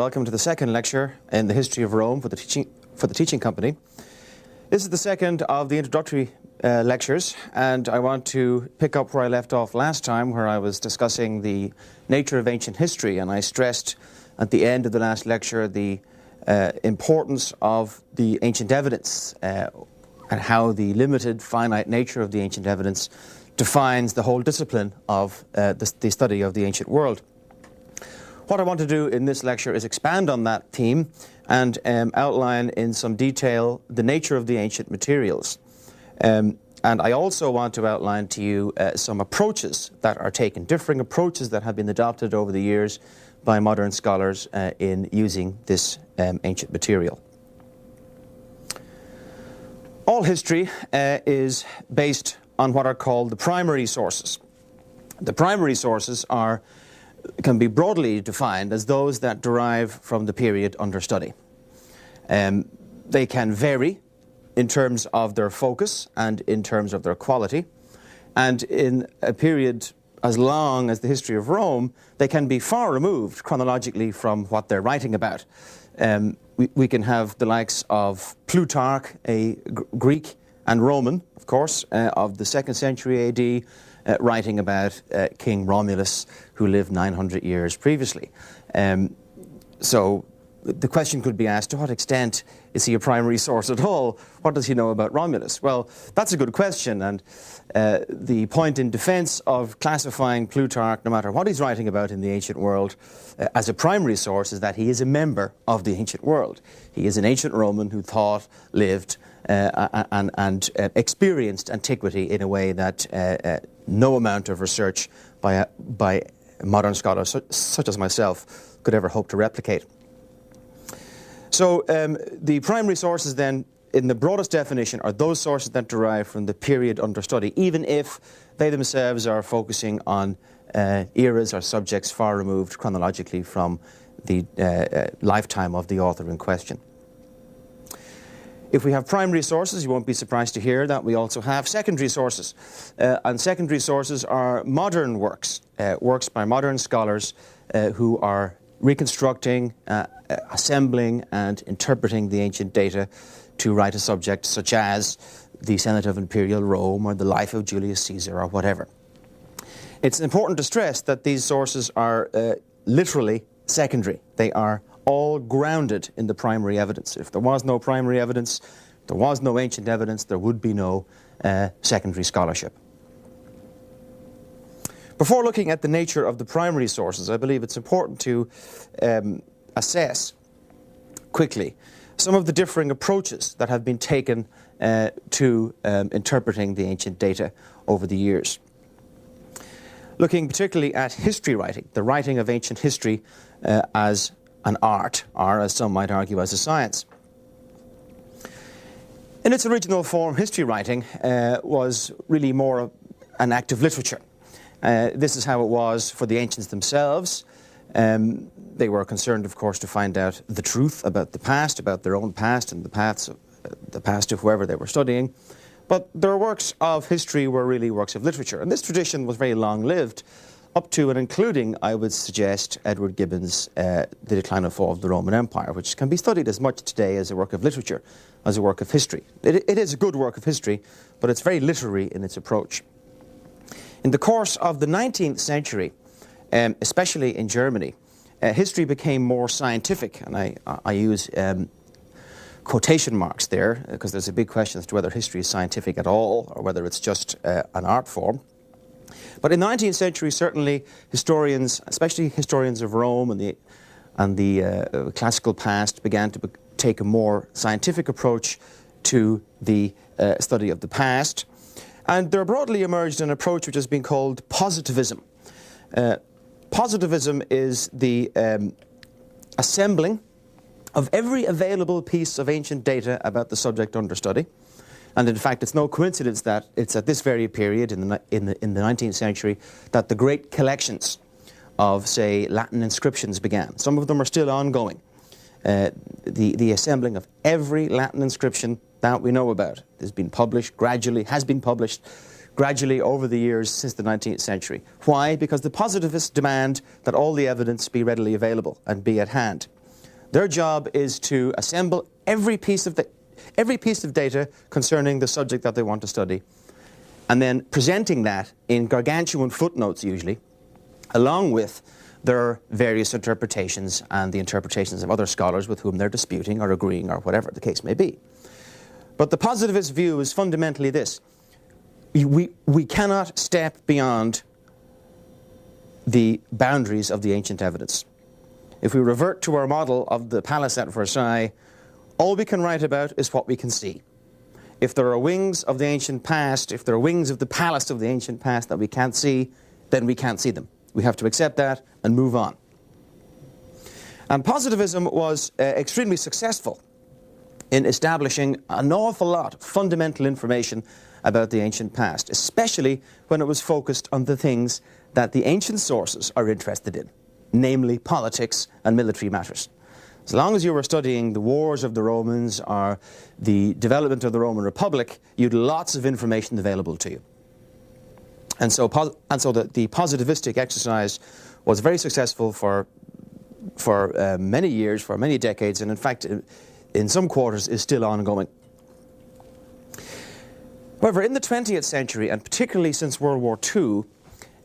welcome to the second lecture in the history of Rome for the Teaching Company. This is the second of the introductory lectures, and I want to pick up where I left off last time, where I was discussing the nature of ancient history, and I stressed at the end of the last lecture the importance of the ancient evidence and how the limited, finite nature of the ancient evidence defines the whole discipline of the study of the ancient world. What I want to do in this lecture is expand on that theme and outline in some detail the nature of the ancient materials. And I also want to outline to you some approaches that are taken, differing approaches that have been adopted over the years by modern scholars in using this ancient material. All history is based on what are called the primary sources. The primary sources can be broadly defined as those that derive from the period under study. They can vary in terms of their focus and in terms of their quality. And in a period as long as the history of Rome, they can be far removed chronologically from what they're writing about. We can have the likes of Plutarch, a Greek and Roman, of course, of the 2nd century AD, writing about King Romulus, who lived 900 years previously. So the question could be asked, to what extent is he a primary source at all? What does he know about Romulus? Well, that's a good question, and the point in defense of classifying Plutarch, no matter what he's writing about in the ancient world, as a primary source is that he is a member of the ancient world. He is an ancient Roman who thought, lived, and experienced antiquity in a way that no amount of research by modern scholars such as myself could ever hope to replicate. So the primary sources then, in the broadest definition, are those sources that derive from the period under study, even if they themselves are focusing on eras or subjects far removed chronologically from the lifetime of the author in question. If we have primary sources, you won't be surprised to hear that we also have secondary sources. And secondary sources are modern works, works by modern scholars who are reconstructing, assembling and interpreting the ancient data to write a subject such as the Senate of Imperial Rome or the life of Julius Caesar or whatever. It's important to stress that these sources are literally secondary. They are all grounded in the primary evidence. If there was no primary evidence, there was no ancient evidence, there would be no secondary scholarship. Before looking at the nature of the primary sources, I believe it's important to assess quickly some of the differing approaches that have been taken to interpreting the ancient data over the years. Looking particularly at history writing, the writing of ancient history as an art, or as some might argue, as a science. In its original form, history writing was really more an act of literature. This is how it was for the ancients themselves. They were concerned, of course, to find out the truth about the past, about their own past and the past of whoever they were studying. But their works of history were really works of literature. And this tradition was very long-lived, up to and including, I would suggest, Edward Gibbon's The Decline and Fall of the Roman Empire, which can be studied as much today as a work of literature, as a work of history. It is a good work of history, but it's very literary in its approach. In the course of the 19th century, especially in Germany, history became more scientific, and I use quotation marks there, because there's a big question as to whether history is scientific at all, or whether it's just an art form. But in the 19th century, certainly historians, especially historians of Rome and the classical past, began to take a more scientific approach to the study of the past. And there broadly emerged an approach which has been called positivism. Positivism is the assembling of every available piece of ancient data about the subject under study. And in fact, it's no coincidence that it's at this very period in the 19th century that the great collections of, say, Latin inscriptions began. Some of them are still ongoing. The assembling of every Latin inscription that we know about has been published gradually over the years since the 19th century. Why? Because the positivists demand that all the evidence be readily available and be at hand. Their job is to assemble every piece of data concerning the subject that they want to study, and then presenting that in gargantuan footnotes usually, along with their various interpretations and the interpretations of other scholars with whom they're disputing or agreeing or whatever the case may be. But the positivist view is fundamentally this. We cannot step beyond the boundaries of the ancient evidence. If we revert to our model of the palace at Versailles, all we can write about is what we can see. If there are wings of the ancient past, if there are wings of the palace of the ancient past that we can't see, then we can't see them. We have to accept that and move on. And positivism was extremely successful in establishing an awful lot of fundamental information about the ancient past, especially when it was focused on the things that the ancient sources are interested in, namely politics and military matters. As long as you were studying the wars of the Romans or the development of the Roman Republic, you had lots of information available to you. And so the positivistic exercise was very successful for many years, for many decades, and in fact, in some quarters, is still ongoing. However, in the 20th century, and particularly since World War II,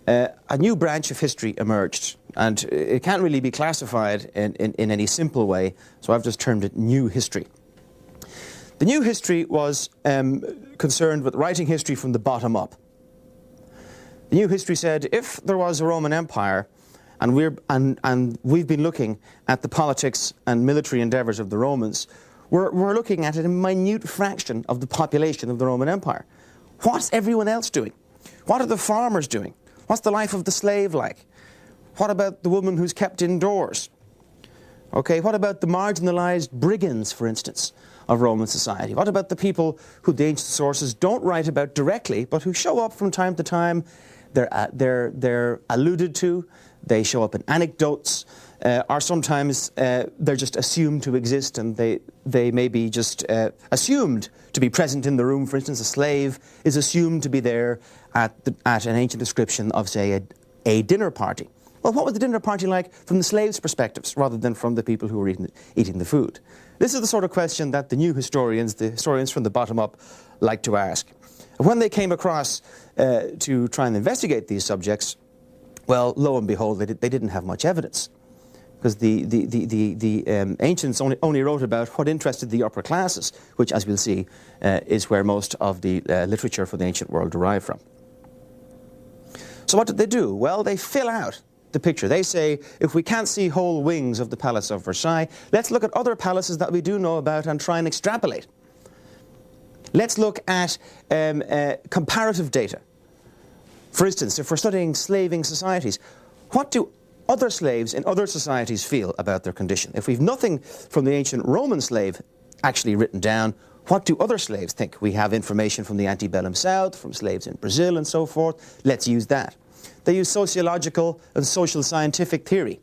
a new branch of history emerged, and it can't really be classified in any simple way, so I've just termed it new history. The new history was concerned with writing history from the bottom up. The new history said, if there was a Roman Empire, and we've been looking at the politics and military endeavours of the Romans, we're looking at a minute fraction of the population of the Roman Empire. What's everyone else doing? What are the farmers doing? What's the life of the slave like? What about the woman who's kept indoors? Okay, what about the marginalised brigands, for instance, of Roman society? What about the people who the ancient sources don't write about directly, but who show up from time to time? They're alluded to, they show up in anecdotes, or sometimes they're just assumed to exist, and they may be just assumed to be present in the room. For instance, a slave is assumed to be there at an ancient description of, say, a dinner party. Well, what was the dinner party like from the slaves' perspectives rather than from the people who were eating the food? This is the sort of question that the new historians, the historians from the bottom up, like to ask. When they came across to try and investigate these subjects, well, lo and behold, they didn't have much evidence, because the ancients only wrote about what interested the upper classes, which, as we'll see, is where most of the literature for the ancient world derived from. So what did they do? Well, they fill out the picture. They say, if we can't see whole wings of the Palace of Versailles, let's look at other palaces that we do know about and try and extrapolate. Let's look at comparative data. For instance, if we're studying slaving societies, what do other slaves in other societies feel about their condition? If we've nothing from the ancient Roman slave actually written down, what do other slaves think? We have information from the antebellum South, from slaves in Brazil and so forth. Let's use that. They use sociological and social scientific theory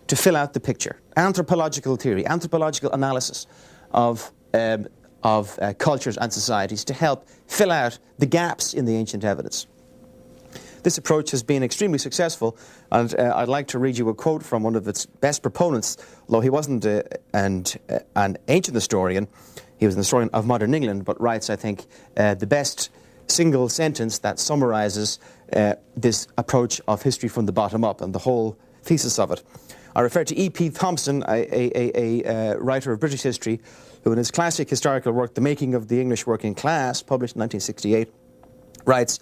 to fill out the picture. Anthropological theory, anthropological analysis of cultures and societies to help fill out the gaps in the ancient evidence. This approach has been extremely successful, and I'd like to read you a quote from one of its best proponents, although he wasn't an ancient historian. He was an historian of modern England, but writes, I think, the best single sentence that summarises this approach of history from the bottom up and the whole thesis of it. I refer to E.P. Thompson, a writer of British history, who in his classic historical work, The Making of the English Working Class, published in 1968, writes,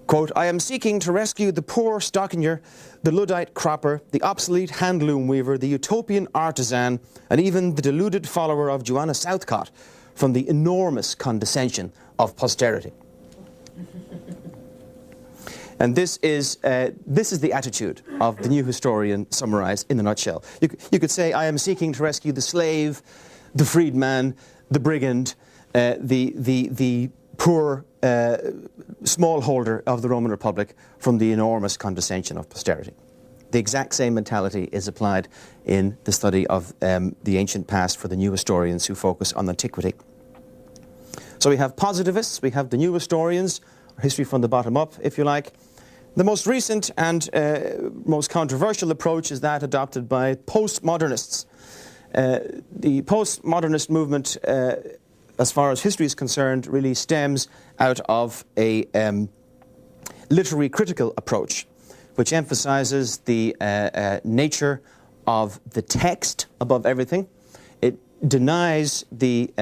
quote, I am seeking to rescue the poor stockinger, the Luddite cropper, the obsolete handloom weaver, the utopian artisan, and even the deluded follower of Joanna Southcott from the enormous condescension of posterity. And this is the attitude of the new historian summarized in a nutshell. You could say, I am seeking to rescue the slave, the freedman, the brigand, the poor smallholder of the Roman Republic from the enormous condescension of posterity. The exact same mentality is applied in the study of the ancient past for the new historians who focus on antiquity. So we have positivists, we have the new historians, or history from the bottom up, if you like. The most recent and most controversial approach is that adopted by postmodernists. The postmodernist movement, as far as history is concerned, really stems out of a literary critical approach, which emphasizes the nature of the text above everything. It denies the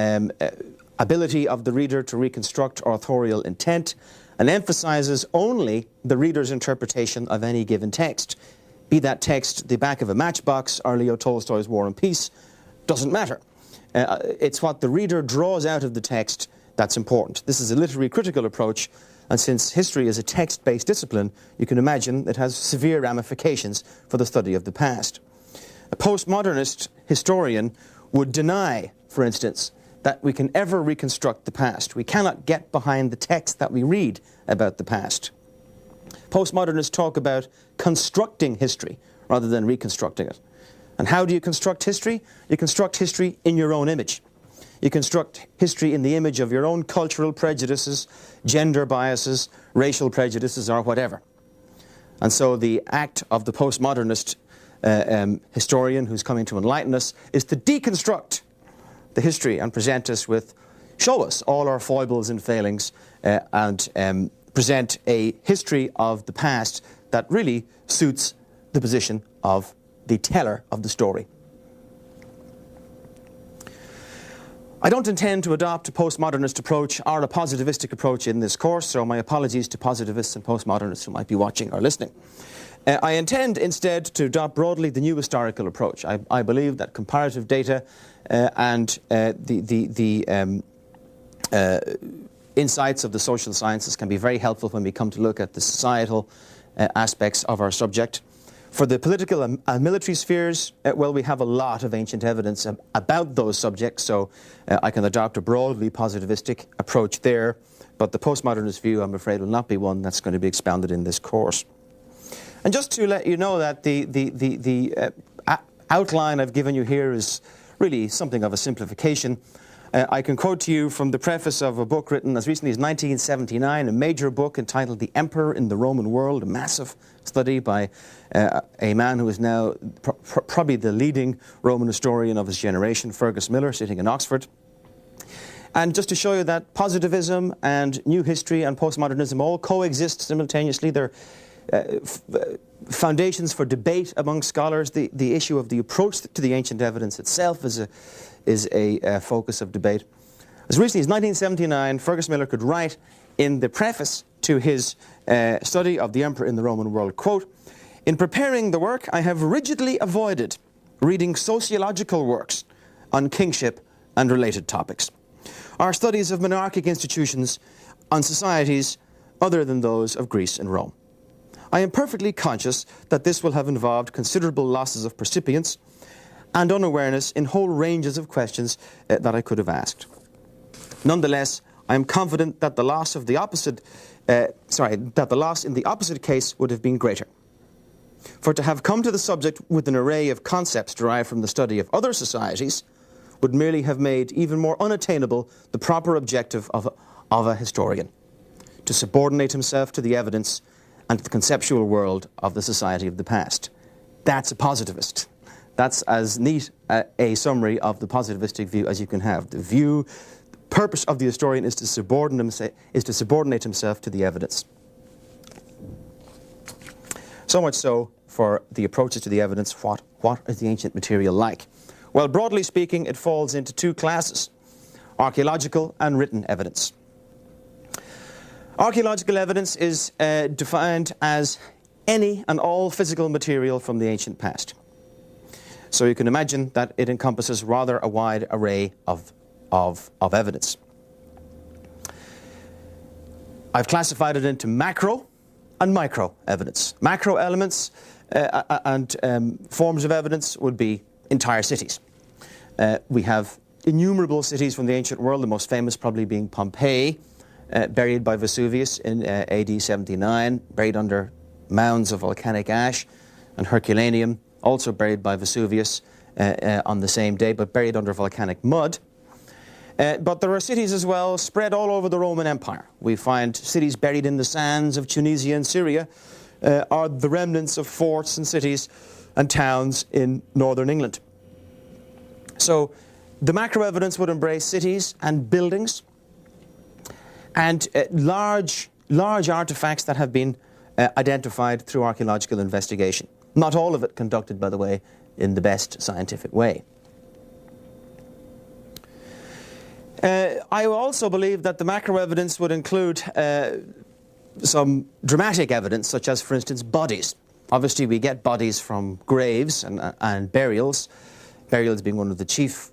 ability of the reader to reconstruct authorial intent, and emphasizes only the reader's interpretation of any given text. Be that text the back of a matchbox or Leo Tolstoy's War and Peace, doesn't matter. It's what the reader draws out of the text that's important. This is a literary critical approach, and since history is a text-based discipline, you can imagine it has severe ramifications for the study of the past. A postmodernist historian would deny, for instance, that we can ever reconstruct the past. We cannot get behind the text that we read about the past. Postmodernists talk about constructing history rather than reconstructing it. And how do you construct history? You construct history in your own image. You construct history in the image of your own cultural prejudices, gender biases, racial prejudices, or whatever. And so the act of the postmodernist historian who's coming to enlighten us is to deconstruct the history and show us all our foibles and failings, and present a history of the past that really suits the position of the teller of the story. I don't intend to adopt a postmodernist approach or a positivistic approach in this course, so my apologies to positivists and postmodernists who might be watching or listening. I intend instead to adopt broadly the new historical approach. I believe that comparative data and the insights of the social sciences can be very helpful when we come to look at the societal aspects of our subject. For the political and military spheres, well, we have a lot of ancient evidence about those subjects, so I can adopt a broadly positivistic approach there, but the postmodernist view, I'm afraid, will not be one that's going to be expounded in this course. And just to let you know that the outline I've given you here is really something of a simplification. I can quote to you from the preface of a book written as recently as 1979, a major book entitled The Emperor in the Roman World, a massive study by a man who is now probably the leading Roman historian of his generation, Fergus Miller, sitting in Oxford. And just to show you that positivism and new history and postmodernism all coexist simultaneously. They're foundations for debate among scholars. The issue of the approach to the ancient evidence itself is a focus of debate. As recently as 1979, Fergus Miller could write in the preface to his study of the Emperor in the Roman World, quote, "In preparing the work, I have rigidly avoided reading sociological works on kingship and related topics, or studies of monarchic institutions on societies other than those of Greece and Rome. I am perfectly conscious that this will have involved considerable losses of percipience and unawareness in whole ranges of questions that I could have asked. Nonetheless, I am confident that the loss in the opposite case would have been greater. For to have come to the subject with an array of concepts derived from the study of other societies would merely have made even more unattainable the proper objective of a historian, to subordinate himself to the evidence and to the conceptual world of the society of the past." That's a positivist. That's as neat a summary of the positivistic view as you can have. The purpose of the historian is to subordinate himself to the evidence. So much so for the approaches to the evidence. What is the ancient material like? Well, broadly speaking, it falls into two classes: archaeological and written evidence. Archaeological evidence is defined as any and all physical material from the ancient past. So you can imagine that it encompasses rather a wide array of evidence. I've classified it into macro and micro evidence. Macro elements and forms of evidence would be entire cities. We have innumerable cities from the ancient world, the most famous probably being Pompeii, buried by Vesuvius in AD 79, buried under mounds of volcanic ash, and Herculaneum, also buried by Vesuvius on the same day, but buried under volcanic mud. But there are cities as well spread all over the Roman Empire. We find cities buried in the sands of Tunisia and Syria, or the remnants of forts and cities and towns in northern England. So the macro evidence would embrace cities and buildings and large artifacts that have been identified through archaeological investigation. Not all of it conducted, by the way, in the best scientific way. I also believe that the macro evidence would include some dramatic evidence, such as, for instance, bodies. Obviously, we get bodies from graves and burials, burials being one of the chief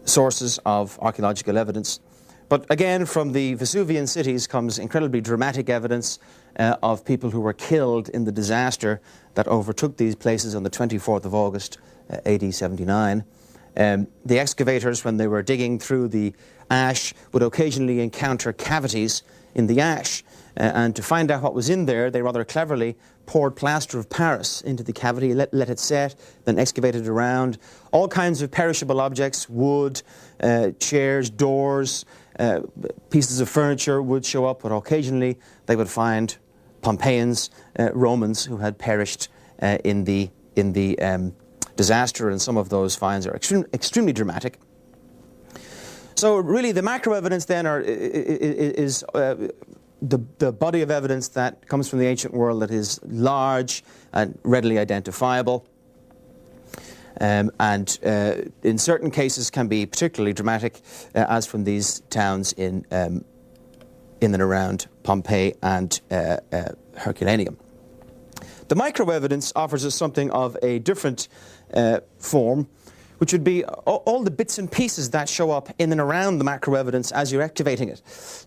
sources of archaeological evidence. But again, from the Vesuvian cities comes incredibly dramatic evidence of people who were killed in the disaster that overtook these places on the 24th of August, AD 79. The excavators, when they were digging through the ash, would occasionally encounter cavities in the ash. And to find out what was in there, they rather cleverly poured plaster of Paris into the cavity, let it set, then excavated around. All kinds of perishable objects, wood, chairs, doors, pieces of furniture would show up, but occasionally they would find Pompeians, Romans who had perished in the disaster, and some of those finds are extremely dramatic. So really the macro evidence then is the body of evidence that comes from the ancient world that is large and readily identifiable, and in certain cases can be particularly dramatic, as from these towns in and around Pompeii and Herculaneum. The micro evidence offers us something of a different form, which would be all the bits and pieces that show up in and around the macro evidence as you're excavating it.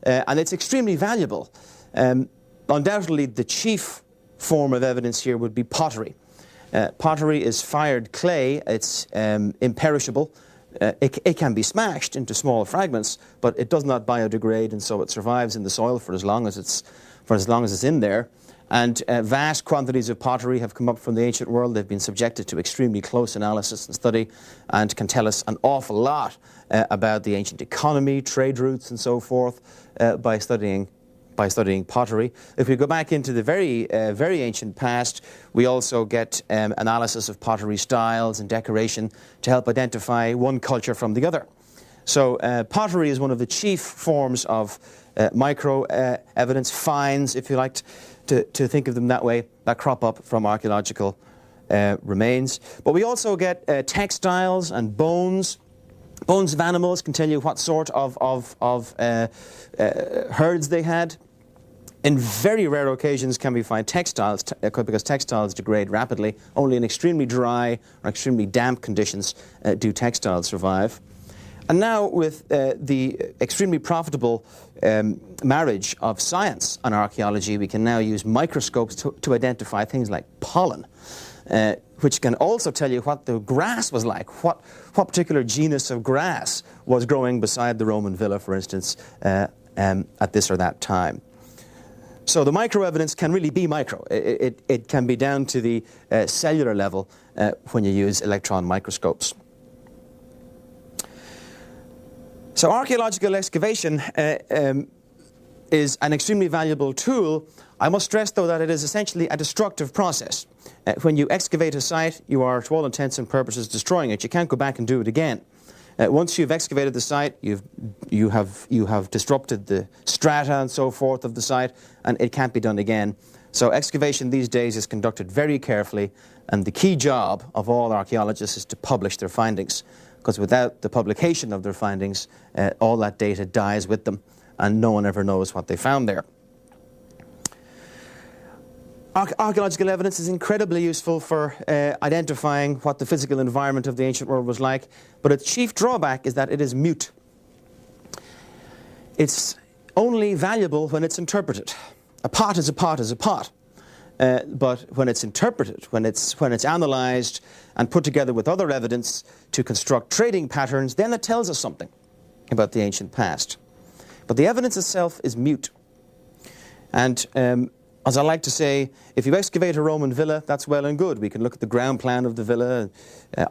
And it's extremely valuable. Undoubtedly, the chief form of evidence here would be pottery. Pottery is fired clay. It's imperishable. It can be smashed into small fragments, but it does not biodegrade, and so it survives in the soil for as long as it's in there. And vast quantities of pottery have come up from the ancient world. They've been subjected to extremely close analysis and study, and can tell us an awful lot about the ancient economy, trade routes, and so forth by studying pottery. If we go back into the very ancient past, we also get analysis of pottery styles and decoration to help identify one culture from the other. So pottery is one of the chief forms of micro evidence, finds, if you like to think of them that way, that crop up from archaeological remains. But we also get textiles and bones. Bones of animals can tell you what sort of herds they had. In very rare occasions can we find textiles, because textiles degrade rapidly. Only in extremely dry or extremely damp conditions do textiles survive. And now with the extremely profitable marriage of science and archaeology, we can now use microscopes to identify things like pollen, which can also tell you what the grass was like, what particular genus of grass was growing beside the Roman villa, for instance, at this or that time. So the micro evidence can really be micro. It can be down to the cellular level when you use electron microscopes. So archaeological excavation is an extremely valuable tool. I must stress, though, that it is essentially a destructive process. When you excavate a site, you are, to all intents and purposes, destroying it. You can't go back and do it again. Once you've excavated the site, you have disrupted the strata and so forth of the site, and it can't be done again. So excavation these days is conducted very carefully, and the key job of all archaeologists is to publish their findings, because without the publication of their findings, all that data dies with them, and no one ever knows what they found there. Archaeological evidence is incredibly useful for identifying what the physical environment of the ancient world was like, but its chief drawback is that it is mute. It's only valuable when it's interpreted. A pot is a pot is a pot. But when it's interpreted, when it's analysed and put together with other evidence to construct trading patterns, then it tells us something about the ancient past. But the evidence itself is mute. And as I like to say, if you excavate a Roman villa, that's well and good. We can look at the ground plan of the villa,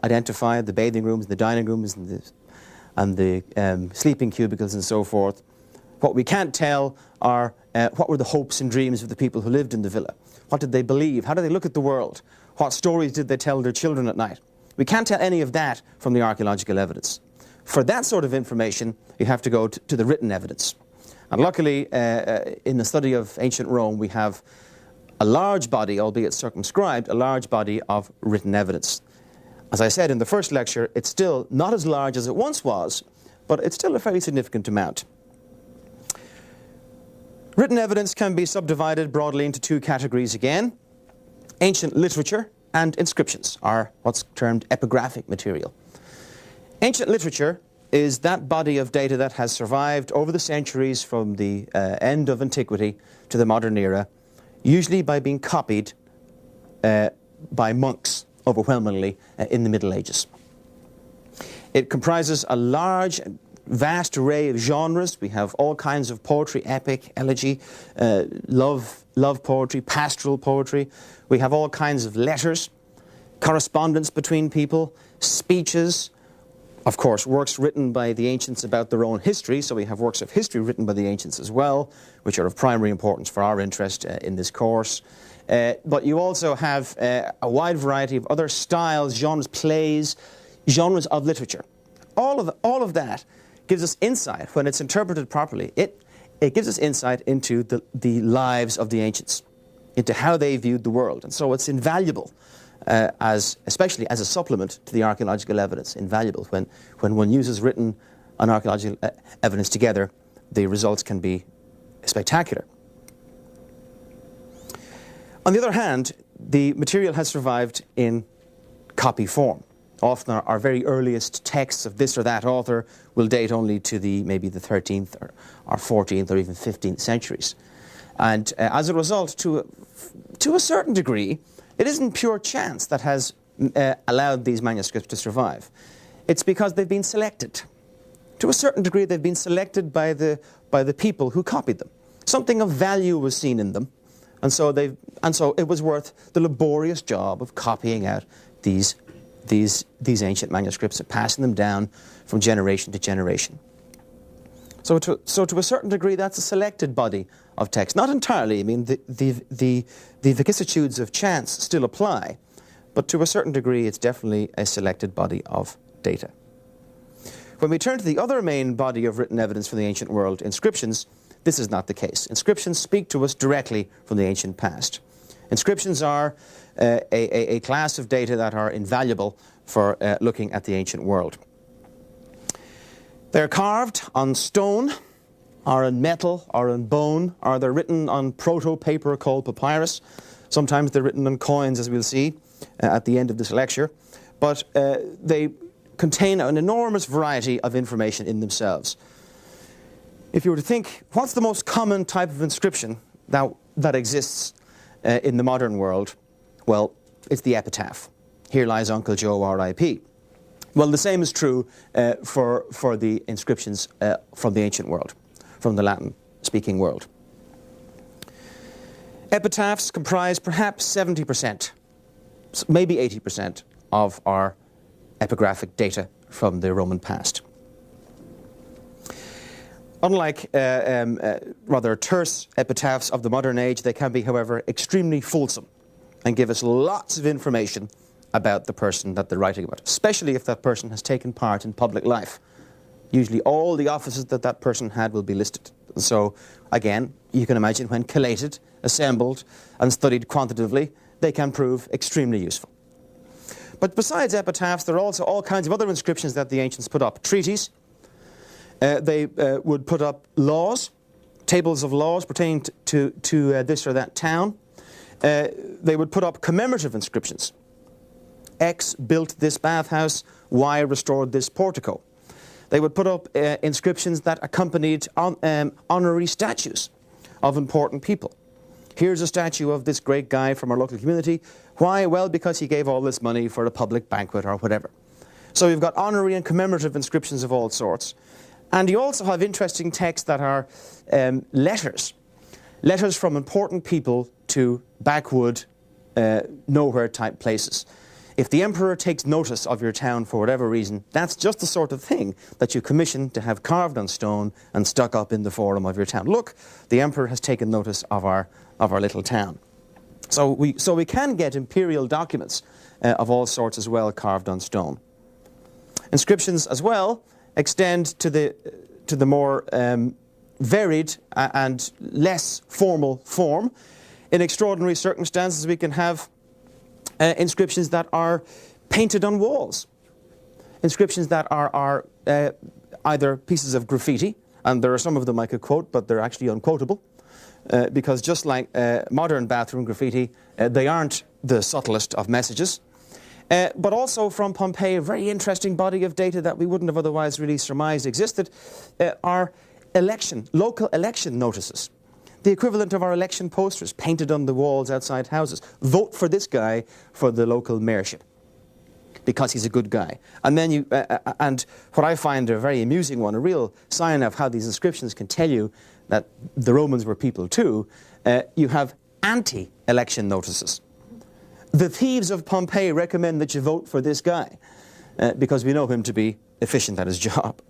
identify the bathing rooms, the dining rooms, and the sleeping cubicles and so forth. What we can't tell are what were the hopes and dreams of the people who lived in the villa. What did they believe? How did they look at the world? What stories did they tell their children at night? We can't tell any of that from the archaeological evidence. For that sort of information, you have to go to the written evidence. And luckily, in the study of ancient Rome, we have a large body, albeit circumscribed, a large body of written evidence. As I said in the first lecture, it's still not as large as it once was, but it's still a fairly significant amount. Written evidence can be subdivided broadly into two categories again. Ancient literature and inscriptions are what's termed epigraphic material. Ancient literature is that body of data that has survived over the centuries from the end of antiquity to the modern era, usually by being copied by monks overwhelmingly in the Middle Ages. It comprises a large, vast array of genres. We have all kinds of poetry, epic, elegy, love poetry, pastoral poetry. We have all kinds of letters, correspondence between people, speeches, of course, works written by the ancients about their own history, so we have works of history written by the ancients as well, which are of primary importance for our interest in this course. But you also have a wide variety of other styles, genres, plays, genres of literature. All of that gives us insight, when it's interpreted properly, it gives us insight into the lives of the ancients, into how they viewed the world. And so it's invaluable, especially as a supplement to the archaeological evidence, invaluable. When one uses written and archaeological evidence together, the results can be spectacular. On the other hand, the material has survived in copy form. Often our very earliest texts of this or that author will date only to maybe the 13th or 14th or even 15th centuries. And as a result, to a certain degree, it isn't pure chance that has allowed these manuscripts to survive. It's because they've been selected. To a certain degree, they've been selected by the people who copied them. Something of value was seen in them, and so it was worth the laborious job of copying out these ancient manuscripts and passing them down from generation to generation. So to a certain degree, that's a selected body of text. Not entirely. I mean, the vicissitudes of chance still apply, but to a certain degree, it's definitely a selected body of data. When we turn to the other main body of written evidence from the ancient world, inscriptions, this is not the case. Inscriptions speak to us directly from the ancient past. Inscriptions are a class of data that are invaluable for looking at the ancient world. They're carved on stone, or on metal, or on bone, or they're written on proto-paper called papyrus. Sometimes they're written on coins, as we'll see at the end of this lecture. But they contain an enormous variety of information in themselves. If you were to think, what's the most common type of inscription that exists in the modern world? Well, it's the epitaph. Here lies Uncle Joe, R.I.P. Well, the same is true for the inscriptions from the ancient world, from the Latin-speaking world. Epitaphs comprise perhaps 70%, maybe 80% of our epigraphic data from the Roman past. Unlike rather terse epitaphs of the modern age, they can be, however, extremely fulsome and give us lots of information about the person that they're writing about, especially if that person has taken part in public life. Usually all the offices that person had will be listed. And so, again, you can imagine when collated, assembled, and studied quantitatively, they can prove extremely useful. But besides epitaphs, there are also all kinds of other inscriptions that the ancients put up. Treaties. They would put up laws, tables of laws pertaining to this or that town. They would put up commemorative inscriptions. X built this bathhouse, Y restored this portico. They would put up inscriptions that accompanied honorary statues of important people. Here's a statue of this great guy from our local community. Why? Well, because he gave all this money for a public banquet or whatever. So you've got honorary and commemorative inscriptions of all sorts. And you also have interesting texts that are letters. Letters from important people to backwood, nowhere type places. If the emperor takes notice of your town for whatever reason, that's just the sort of thing that you commission to have carved on stone and stuck up in the forum of your town. Look, the emperor has taken notice of our little town. So we can get imperial documents of all sorts as well carved on stone. Inscriptions as well extend to the more varied and less formal form. In extraordinary circumstances, we can have inscriptions that are painted on walls. Inscriptions that are either pieces of graffiti, and there are some of them I could quote, but they're actually unquotable, because just like modern bathroom graffiti, they aren't the subtlest of messages. But also from Pompeii, a very interesting body of data that we wouldn't have otherwise really surmised existed, are local election notices. The equivalent of our election posters painted on the walls outside houses. Vote for this guy for the local mayorship, because he's a good guy. And then and what I find a very amusing one, a real sign of how these inscriptions can tell you that the Romans were people too, you have anti-election notices. The thieves of Pompeii recommend that you vote for this guy, because we know him to be efficient at his job.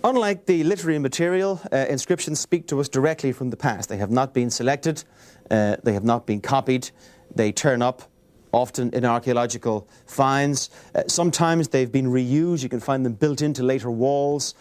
Unlike the literary material, inscriptions speak to us directly from the past. They have not been selected, they have not been copied, they turn up often in archaeological finds. Sometimes they've been reused. You can find them built into later walls.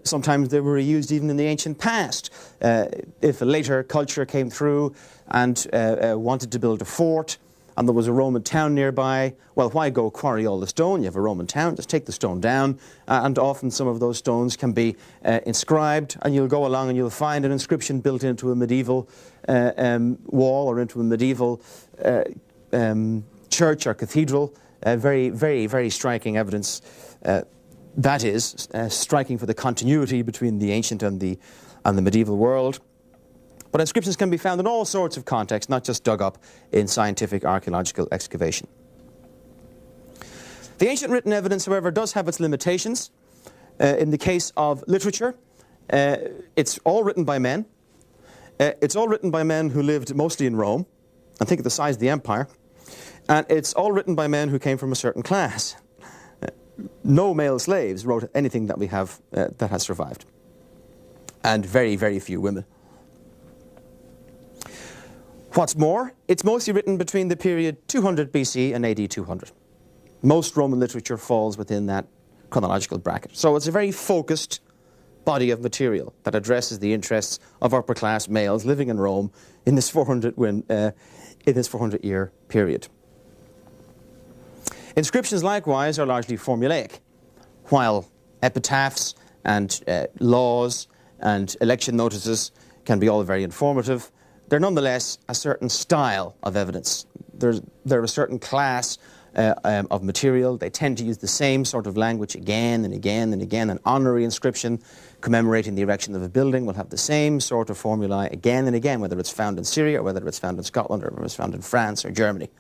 Sometimes they were reused even in the ancient past. If a later culture came through and wanted to build a fort, and there was a Roman town nearby, well, why go quarry all the stone? You have a Roman town, just take the stone down, and often some of those stones can be inscribed, and you'll go along and you'll find an inscription built into a medieval wall or into a medieval church or cathedral. Very, very, very striking evidence. That is, striking for the continuity between the ancient and the medieval world. But inscriptions can be found in all sorts of contexts, not just dug up in scientific archaeological excavation. The ancient written evidence, however, does have its limitations. In the case of literature, it's all written by men. It's all written by men who lived mostly in Rome, and think of the size of the empire. And it's all written by men who came from a certain class. No male slaves wrote anything that we have that has survived. And very, very few women. What's more, it's mostly written between the period 200 BC and AD 200. Most Roman literature falls within that chronological bracket. So it's a very focused body of material that addresses the interests of upper class males living in Rome in this 400-year period. Inscriptions likewise are largely formulaic, while epitaphs and laws and election notices can be all very informative. They're nonetheless a certain style of evidence. They're a certain class of material. They tend to use the same sort of language again and again and again. An honorary inscription commemorating the erection of a building will have the same sort of formulae again and again, whether it's found in Syria or whether it's found in Scotland or whether it's found in France or Germany.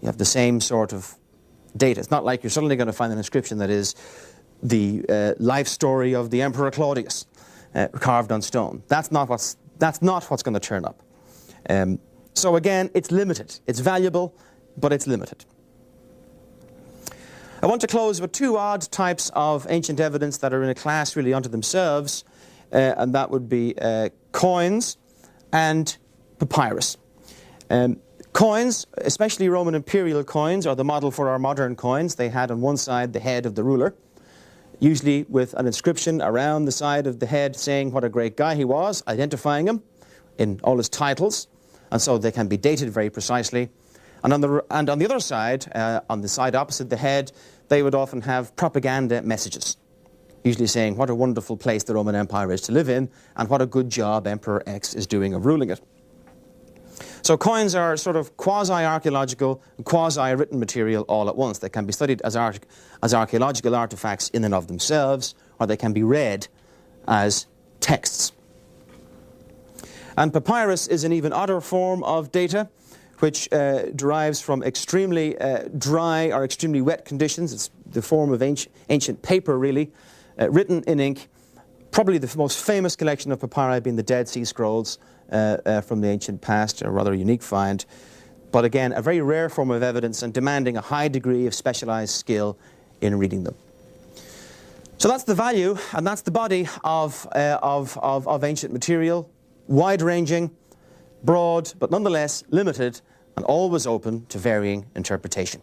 You have the same sort of data. It's not like you're suddenly going to find an inscription that is the life story of the Emperor Claudius carved on stone. That's not what's going to turn up. So again, it's limited. It's valuable, but it's limited. I want to close with two odd types of ancient evidence that are in a class really unto themselves, and that would be coins and papyrus. Coins, especially Roman imperial coins, are the model for our modern coins. They had on one side the head of the ruler, usually with an inscription around the side of the head saying what a great guy he was, identifying him in all his titles, and so they can be dated very precisely. And on the other side, on the side opposite the head, they would often have propaganda messages, usually saying what a wonderful place the Roman Empire is to live in, and what a good job Emperor X is doing of ruling it. So coins are sort of quasi-archaeological, quasi-written material all at once. They can be studied as archaeological artifacts in and of themselves, or they can be read as texts. And papyrus is an even odder form of data, which derives from extremely dry or extremely wet conditions. It's the form of ancient paper, really, written in ink. Probably the most famous collection of papyri being the Dead Sea Scrolls from the ancient past, a rather unique find. But again, a very rare form of evidence and demanding a high degree of specialized skill in reading them. So that's the value, and that's the body of ancient material, wide-ranging, broad but nonetheless limited and always open to varying interpretation.